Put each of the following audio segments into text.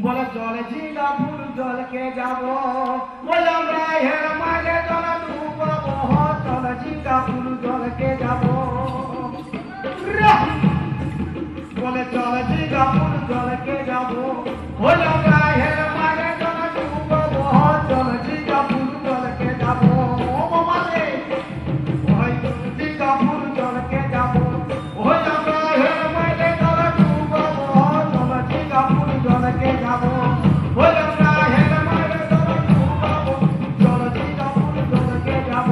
বলে জলে ঝিঙ্গা ফুল জলকে যাব, বলে আমরা হের মাঝে জলে ডুববো, জলে ঝিঙ্গা ফুল জলকে যাব, বলে জলে ঝিঙ্গা ফুল জলকে যাব, বলে আমরা হের মাঝে জলে ডুববো, জলে ঝিঙ্গা ফুল জলকে যাব, মামারে ওই ঝিঙ্গা ফুল জলকে যাব, ওই আমরা হের মাঝে জলে ডুববো, জলে ঝিঙ্গা ফুল জলকে যাব, ওই আমরা হের মাঝে জলে ডুববো, জলে ঝিঙ্গা ফুল জলকে যাব,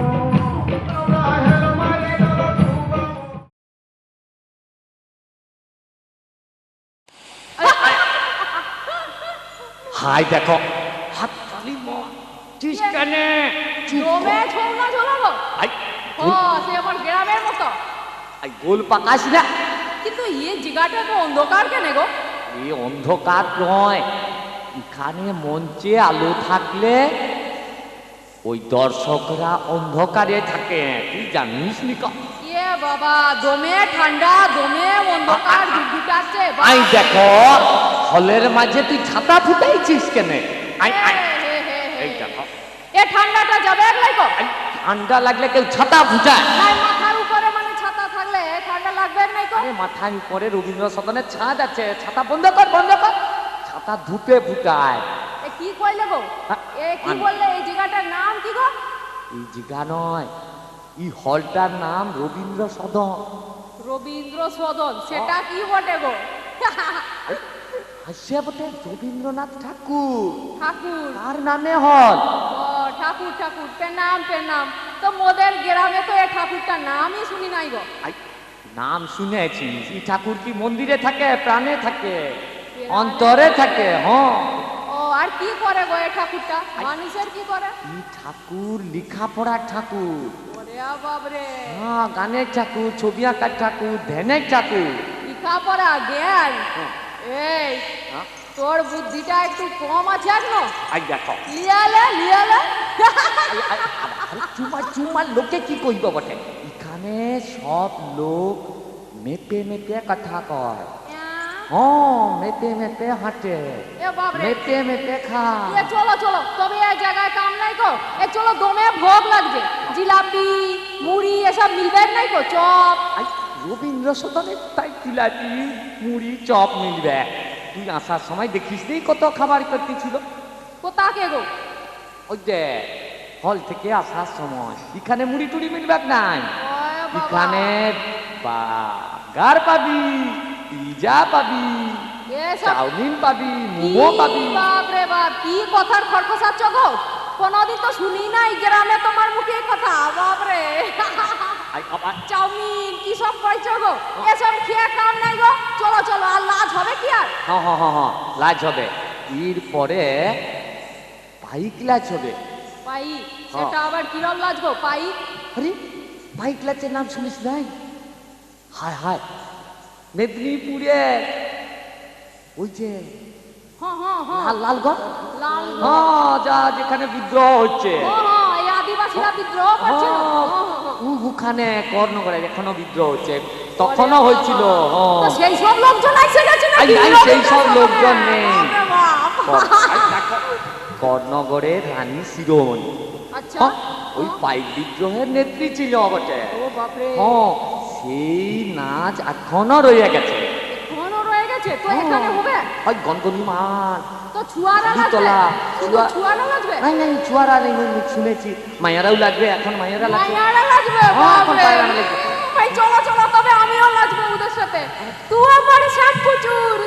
আমরা হের মাঝে জলে ডুববো। হাই দেখো হাত তালি চিস কানে জমে ছোলা ঝোলাবো। আই ও সে আমার গ্রামের মতো। আই গোল পাকাস না। কিন্তু এই জায়গাটা তো অন্ধকার কেন গো? এই অন্ধকার নয়, এখানে মঞ্চে আলো থাকলে ওই দর্শকরা অন্ধকারে থাকে, তুই জানিস নিকা? এ বাবা, দমে ঠান্ডা দমে অন্ধকার দুটাচ্ছে। আই দেখো হলের মাঝে তুই ছাতা ফুটাইছিস কেন? আই আই এই দেখো এ ঠান্ডাটা যাবে একলাই গো? আই ঠান্ডা লাগলে কেউ ছাতা ফুটায়? নাই মাথার উপরে মানে ছাতা থাকলে ঠান্ডা লাগবে নাই গো? আরে মাথার উপরে রবীন্দ্র সদনের ছাদ আছে, ছাতা বন্ধ কর বন্ধ কর, ছাতা ধুপে ফুটায়। এ কি কইলে গো? এ কি বললে? এই জায়গাটার নাম কি গো? এই জায়গা নয়, এই হলটার নাম রবীন্দ্র সদন। রবীন্দ্র সদন? সেটা কি বটে গো? হাসে বটে রবীন্দ্রনাথ ঠাকুর, ঠাকুর? তার নামে হল। ও ঠাকুর ঠাকুর, প্রণাম প্রণাম। তো মোদের গ্রামে তো এ ঠাকুরটার নামই শুনি নাই গো। আই, নাম শুনেছিস? এই ঠাকুর কি মন্দিরে থাকে, প্রাণে থাকে, অন্তরে থাকে? হ্যাঁ। ও আর কি করে গো এ ঠাকুরটা? মানুষের কি করে? এই ঠাকুর লেখাপড়ার ঠাকুর, ওরে বাবরে, হ্যাঁ গানের ঠাকুর, ছবি আঁকার ঠাকুর, ধ্যানের ঠাকুর। লেখাপড়া জ্ঞান? এই হ্যাঁ? তোর বুদ্ধিটা একটু কম আছে এখনো। আই দেখো লিয়ালে লিয়ালে চুমা চুমা লোকে কি কইব বটে, এখানে সব লোক মেপে মেপে কথা কয়। হ্যাঁ মেপে মেপে হাঁটে, এ বাবরে, মেপে মেপে খায়। এ চলো চলো, তবে এই জায়গায় কাম নাই গো। এ চলো, দমে ভোগ লাগছে, জিলাপি মুড়ি এসব মিলবে নাই গো? চপ? আই রবীন্দ্র সদনে তাই জিলাপি মুড়ি চপ মিলবে? তুই আসার সময় দেখিস নি কত খাবার করতেছিল? কোথাকে গো? ওই যে হল থেকে আসার সময় এখানে মুড়ি টুড়ি মিলবে নাই? ওরে বাবা। এখানে বার্গার পাবি, পিজা পাবি, এসব চাউমিন পাবি, মোমো পাবি। বাপরে বাপ, কি কথার খরখসাচ্ছ গো? কোনদিন তো শুনি নাই গ্রামে তোমার মুখে এই কথা। বাপরে, আই আবার চাউমিন কি সব কইছো গো? এসব খেয়ে কাম নাই গো। চলো চলো, আর লাজ হবে কি আর? হ্যাঁ হ্যাঁ হ্যাঁ হ্যাঁ লাজ হবে, এরপরে বাইক লাজ হবে। পাই? সেটা আবার কিরম লাজ গো? পাই? আরে বাইক লাজের নাম শুনিস নাই? হায় হায়, মেদিনীপুরে ওই যে হ্যাঁ হ্যাঁ হ্যাঁ, লালগড়, লাল। হ্যাঁ যা যেখানে বিদ্রোহ হচ্ছে, হ্যাঁ হ্যাঁ, এই আদিবাসীরা বিদ্রোহ করছিল। ওখানে কর্ণগড়ে এখনো বিদ্রোহ হচ্ছে, তখনও হয়েছিল। তো সেই সব লোকজন আইসে গেছে আই, নাকি? আই, সেই সব লোকজন নেই। বাপরে বাপ। কর্ণগড়ের রানী শিরোমণি, আচ্ছা, ওই পাইক বিদ্রোহের নেত্রী ছিল বটে। ও বাপরে, হ্যাঁ সেই নাচ এখনো রয়ে গেছে। এখনো রয়ে গেছে? তো এখানে হবে? ওই গনগনি মান তো ছুয়ারা লাগবে? তোলা শুধু ছুয়ারা লাগবে? নাই নাই ছুয়ারা নেই, শুনেছি মায়েরাও লাগবে, এখন মায়েরা লাগবে। মাইয়ারা লাগবে? হ্যাঁ, এখন বাপরে, পায়রা লাগবে। ভাই চলো চলো, তবে আমিও নাচবো ওদের সাথে। তু আমার সাত ফুচুর